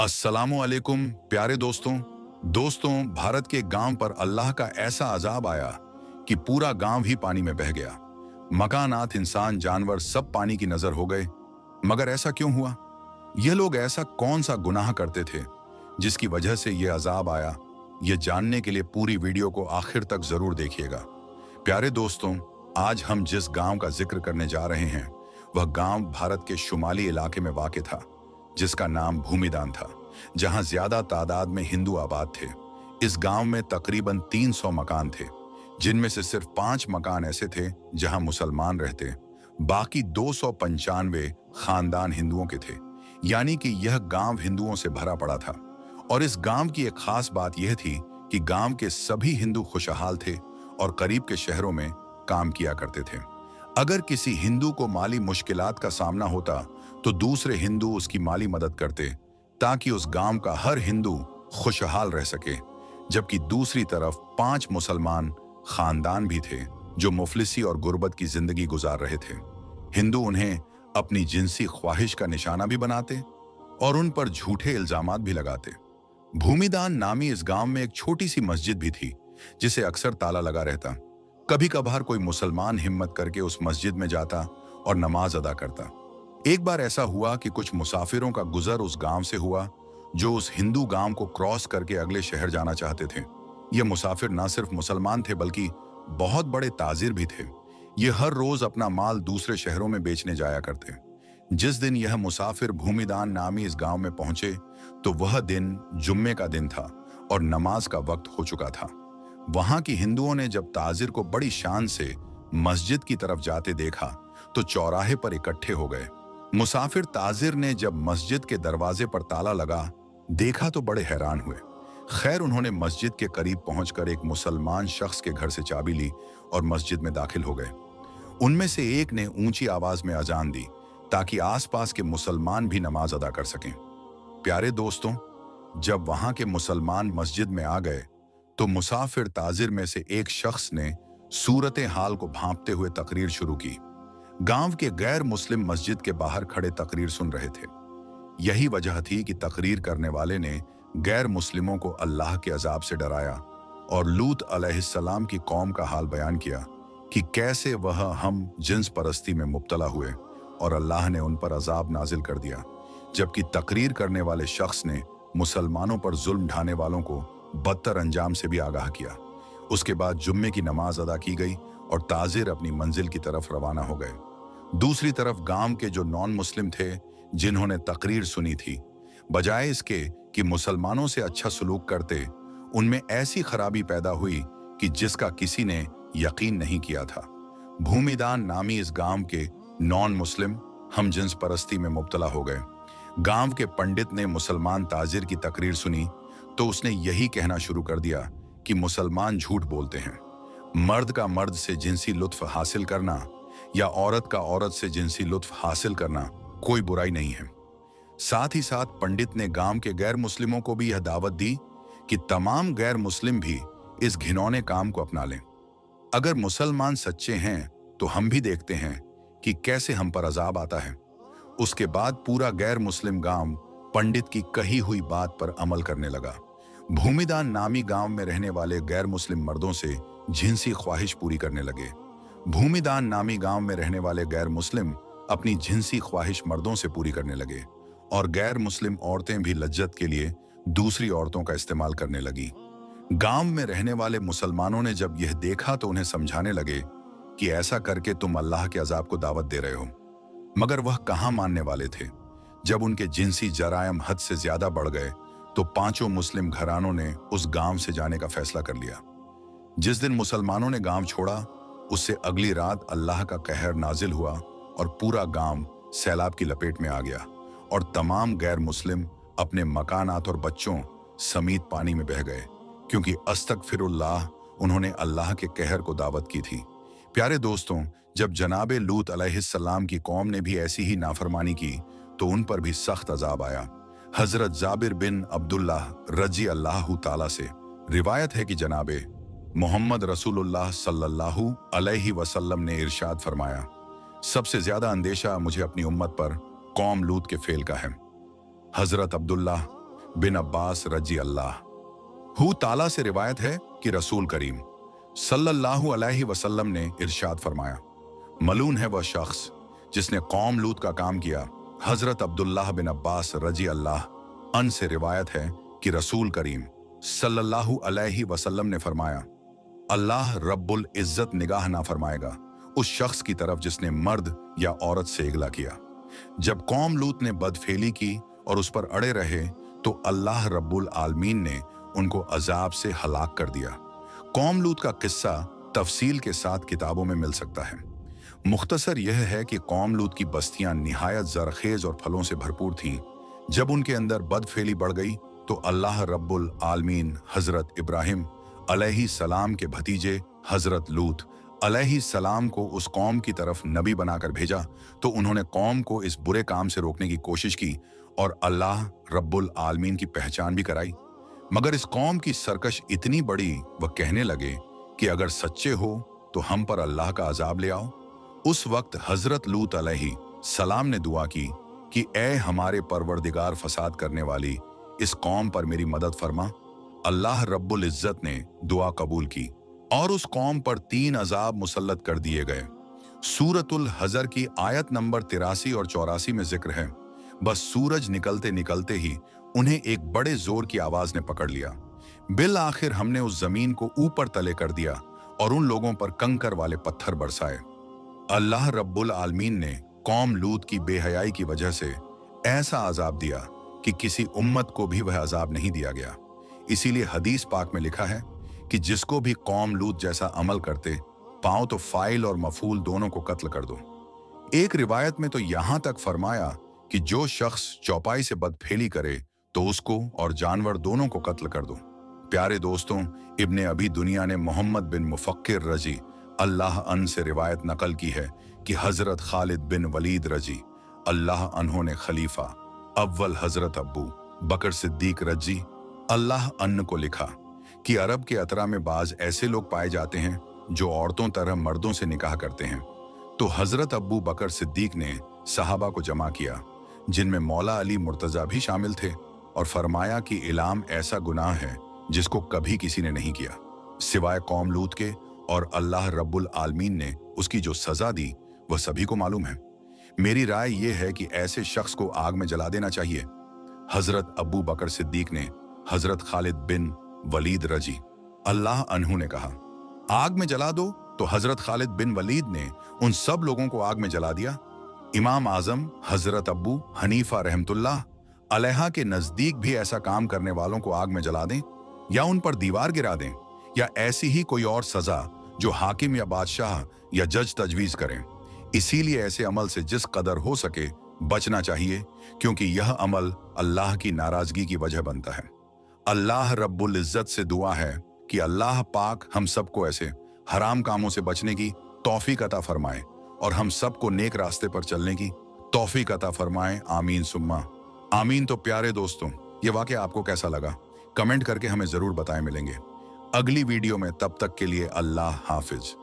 अस्सलामु अलैकुम प्यारे दोस्तों भारत के गांव पर अल्लाह का ऐसा अजाब आया कि पूरा गांव ही पानी में बह गया। मकानात, इंसान, जानवर सब पानी की नजर हो गए। मगर ऐसा क्यों हुआ? ये लोग ऐसा कौन सा गुनाह करते थे जिसकी वजह से ये अजाब आया? ये जानने के लिए पूरी वीडियो को आखिर तक जरूर देखिएगा। प्यारे दोस्तों, आज हम जिस गांव का जिक्र करने जा रहे हैं वह गांव भारत के शुमाली इलाके में वाक़ था, जिसका नाम भूमिदान था, जहां ज्यादा तादाद में हिंदू आबाद थे। इस गांव में तकरीबन 300 मकान थे, जिनमें से सिर्फ 5 मकान ऐसे थे जहां मुसलमान रहते। बाकी 295 खानदान हिंदुओं के थे, यानी कि यह गांव हिंदुओं से भरा पड़ा था। और इस गांव की एक खास बात यह थी कि गांव के सभी हिंदू खुशहाल थे और करीब के शहरों में काम किया करते थे। अगर किसी हिंदू को माली मुश्किलात का सामना होता तो दूसरे हिंदू उसकी माली मदद करते, ताकि उस गांव का हर हिंदू खुशहाल रह सके। जबकि दूसरी तरफ 5 मुसलमान खानदान भी थे जो मुफलिसी और गुर्बत की जिंदगी गुजार रहे थे। हिंदू उन्हें अपनी जिनसी ख्वाहिश का निशाना भी बनाते और उन पर झूठे इल्जामात भी लगाते। भूमिदान नामी इस गांव में एक छोटी सी मस्जिद भी थी, जिसे अक्सर ताला लगा रहता। कभी कभार कोई मुसलमान हिम्मत करके उस मस्जिद में जाता और नमाज अदा करता। एक बार ऐसा हुआ कि कुछ मुसाफिरों का गुजर उस गांव से हुआ जो उस हिंदू गांव को क्रॉस करके अगले शहर जाना चाहते थे। ये मुसाफिर ना सिर्फ मुसलमान थे बल्कि बहुत बड़े ताजिर भी थे। ये हर रोज अपना माल दूसरे शहरों में बेचने जाया करते। जिस दिन यह मुसाफिर भूमिदान नामी इस गांव में पहुंचे तो वह दिन जुम्मे का दिन था और नमाज का वक्त हो चुका था। वहां की हिंदुओं ने जब ताजिर को बड़ी शान से मस्जिद की तरफ जाते देखा तो चौराहे पर इकट्ठे हो गए। मुसाफिर ताजिर ने जब मस्जिद के दरवाजे पर ताला लगा देखा तो बड़े हैरान हुए। खैर, उन्होंने मस्जिद के करीब पहुंचकर एक मुसलमान शख्स के घर से चाबी ली और मस्जिद में दाखिल हो गए। उनमें से एक ने ऊंची आवाज में अजान दी ताकि आसपास के मुसलमान भी नमाज अदा कर सकें। प्यारे दोस्तों, जब वहां के मुसलमान मस्जिद में आ गए तो मुसाफिर ताजिर में से एक शख्स ने सूरत हाल को भांपते हुए तकरीर शुरू की। गांव के गैर मुस्लिम मस्जिद के बाहर खड़े तकरीर सुन रहे थे। यही वजह थी कि तकरीर करने वाले ने गैर मुस्लिमों को अल्लाह के अजाब से डराया और लूत अलैहिस्सलाम की कौम का हाल बयान किया कि कैसे वह हम जिन्स परस्ती में मुब्तला हुए और अल्लाह ने उन पर अजाब नाजिल कर दिया। जबकि तकरीर करने वाले शख्स ने मुसलमानों पर जुल्म ढाने वालों को बदतर अंजाम से भी आगाह किया। उसके बाद जुम्मे की नमाज अदा की गई और ताजिर अपनी मंजिल की तरफ रवाना हो गए। दूसरी तरफ गांव के जो नॉन मुस्लिम थे जिन्होंने तकरीर सुनी थी, बजाय इसके कि मुसलमानों से अच्छा सलूक करते, उनमें ऐसी खराबी पैदा हुई कि जिसका किसी ने यकीन नहीं किया था। भूमिदान नामी इस गांव के नॉन मुस्लिम हम जिन्स परस्ती में मुब्तला हो गए। गांव के पंडित ने मुसलमान ताजिर की तकरीर सुनी तो उसने यही कहना शुरू कर दिया कि मुसलमान झूठ बोलते हैं। मर्द का मर्द से जिनसी लुत्फ हासिल करना या औरत का औरत से जिनसी लुत्फ हासिल करना कोई बुराई नहीं है। साथ ही साथ पंडित ने गांव के गैर मुस्लिमों को भी यह दावत दी कि तमाम गैर मुस्लिम भी इस घिनौने काम को अपना लें। अगर मुसलमान सच्चे हैं तो हम भी देखते हैं कि कैसे हम पर अजाब आता है। उसके बाद पूरा गैर मुस्लिम गांव पंडित की कही हुई बात पर अमल करने लगा। भूमिदान नामी गांव में रहने वाले गैर मुस्लिम मर्दों से जिनसी ख्वाहिश पूरी करने लगे। भूमिदान नामी गांव में रहने वाले गैर मुस्लिम अपनी जिनसी ख्वाहिश मर्दों से पूरी करने लगे और गैर मुस्लिम औरतें भी लज्जत के लिए दूसरी औरतों का इस्तेमाल करने लगी। गांव में रहने वाले मुसलमानों ने जब यह देखा तो उन्हें समझाने लगे कि ऐसा करके तुम अल्लाह के अजाब को दावत दे रहे हो। मगर वह कहां मानने वाले थे। जब उनके जिनसी जरायम हद से ज्यादा बढ़ गए तो 5 मुस्लिम घरानों ने उस गांव से जाने का फैसला कर लिया। जिस दिन मुसलमानों ने गांव छोड़ा उससे अगली रात अल्लाह का कहर नाजिल हुआ और पूरा गांव सैलाब की लपेट में आ गया और तमाम गैर मुस्लिम अपने मकानात और बच्चों समेत पानी में बह गए, क्योंकि अस्तगफिरुल्लाह उन्होंने अल्लाह के कहर को दावत की थी। प्यारे दोस्तों, जब जनाबे लूत अलैहिस्सलाम की कौम ने भी ऐसी ही नाफरमानी की तो उन पर भी सख्त अजाब आया। हजरत जाबिर बिन अब्दुल्लाह रजी अल्लाह ताला से रिवायत है कि जनाबे मोहम्मद रसूलुल्लाह सल्लल्लाहु अलैहि वसल्लम ने इरशाद फरमाया, सबसे ज्यादा अंदेशा मुझे अपनी उम्मत पर कौम लूत के फेल का है। हजरत अब्दुल्लाह बिन अब्बास रजी अल्लाह हु ताला से रिवायत है कि रसूल करीम सल्लल्लाहु अलैहि वसल्लम ने इरशाद फरमाया, मलून है वह शख्स जिसने कौम लूत का काम किया। हजरत अब्दुल्लाह बिन अब्बास रजी अल्लाह अन से रिवायत है कि रसूल करीम सल्लल्लाहु अलैहि वसल्लम ने फरमाया, अल्लाह रब्बुल इज्जत निगाह ना फरमाएगा उस शख्स की तरफ जिसने मर्द या औरत से इगला किया। जब कौम लूत ने बदफेली की और उस पर अड़े रहे तो अल्लाह रब्बुल आलमीन ने उनको अजाब से हलाक कर दिया। कौम लूत का किस्सा तफसील के साथ किताबों में मिल सकता है। मुख्तसर यह है कि कौम लूत की बस्तियां निहायत जरखेज और फलों से भरपूर थीं। जब उनके अंदर बदफेली बढ़ गई तो अल्लाह रब्बुल आलमीन हजरत इब्राहिम अलैहि सलाम के भतीजे हजरत लूत अलैहि सलाम को उस कौम की तरफ नबी बनाकर भेजा तो उन्होंने कौम को इस बुरे काम से रोकने की कोशिश की और अल्लाह रब्बुल आलमीन की पहचान भी कराई। मगर इस कौम की सरकश इतनी बड़ी वह कहने लगे कि अगर सच्चे हो तो हम पर अल्लाह का अजाब ले आओ। उस वक्त हजरत लूत अलैहि सलाम ने दुआ की कि ए हमारे परवरदिगार, फसाद करने वाली इस कौम पर मेरी मदद फरमा। अल्लाह रब्बुल इज्जत ने दुआ कबूल की और उस कौम पर 3 अजाब मुसल्लत कर दिए गए। सूरतुल हजर की आयत नंबर 83 और 84 में जिक्र है, बस सूरज निकलते निकलते ही उन्हें एक बड़े जोर की आवाज ने पकड़ लिया। बिल आखिर हमने उस जमीन को ऊपर तले कर दिया और उन लोगों पर कंकर वाले पत्थर बरसाए। अल्लाह रब्बुल आलमीन ने कौम लूत की बेहयाई की वजह से ऐसा अजाब दिया कि किसी उम्मत को भी वह अजाब नहीं दिया गया। इसीलिए हदीस पाक में लिखा है कि जिसको भी कौम लूत जैसा अमल करते पाओ तो फाइल और मफूल दोनों को कत्ल कर दो। एक रिवायत में तो यहां तक फरमाया कि जो शख्स चौपाई से बदफेली करे तो उसको और जानवर दोनों को कत्ल कर दो। प्यारे दोस्तों, इब्ने अभी दुनिया ने मोहम्मद बिन मुफक्किर रजी अल्लाह अन से रिवायत नकल की है कि हजरत खालिद बिन वलीद रजी अल्लाह अनहों ने खलीफा अव्वल हजरत अब्बू बकर सिद्दीक रजी अल्लाह अन्न को लिखा कि अरब के अतरा में बाज ऐसे लोग पाए जाते हैं जो औरतों तरह मर्दों से निकाह करते हैं। तो हजरत अब्बू बकर सिद्दीक ने सहाबा को जमा किया, जिनमें मौला अली मुर्तजा भी शामिल थे, और फरमाया कि इलाम ऐसा गुनाह है जिसको कभी किसी ने नहीं किया सिवाय कौम लूत के, और अल्लाह रब्बुल आलमीन ने उसकी जो सजा दी वह सभी को मालूम है। मेरी राय यह है कि ऐसे शख्स को आग में जला देना चाहिए। हजरत अब्बू बकर सिद्दीक ने हजरत खालिद बिन वलीद रजी अल्लाह अनहु ने कहा, आग में जला दो, तो हजरत खालिद बिन वलीद ने उन सब लोगों को आग में जला दिया। इमाम आजम हजरत अब्बू हनीफा रहमतुल्लाह अलैहा के नजदीक भी ऐसा काम करने वालों को आग में जला दें या उन पर दीवार गिरा दें या ऐसी ही कोई और सजा जो हाकिम या बादशाह या जज तजवीज करें। इसीलिए ऐसे अमल से जिस कदर हो सके बचना चाहिए, क्योंकि यह अमल अल्लाह की नाराजगी की वजह बनता है। अल्लाह रब्बुल इज्जत से दुआ है कि अल्लाह पाक हम सबको ऐसे हराम कामों से बचने की तौफीक अता फरमाए और हम सबको नेक रास्ते पर चलने की तौफीक अता फरमाए। आमीन सुम्मा आमीन। तो प्यारे दोस्तों, ये वाकया आपको कैसा लगा कमेंट करके हमें जरूर बताएं। मिलेंगे अगली वीडियो में, तब तक के लिए अल्लाह हाफिज।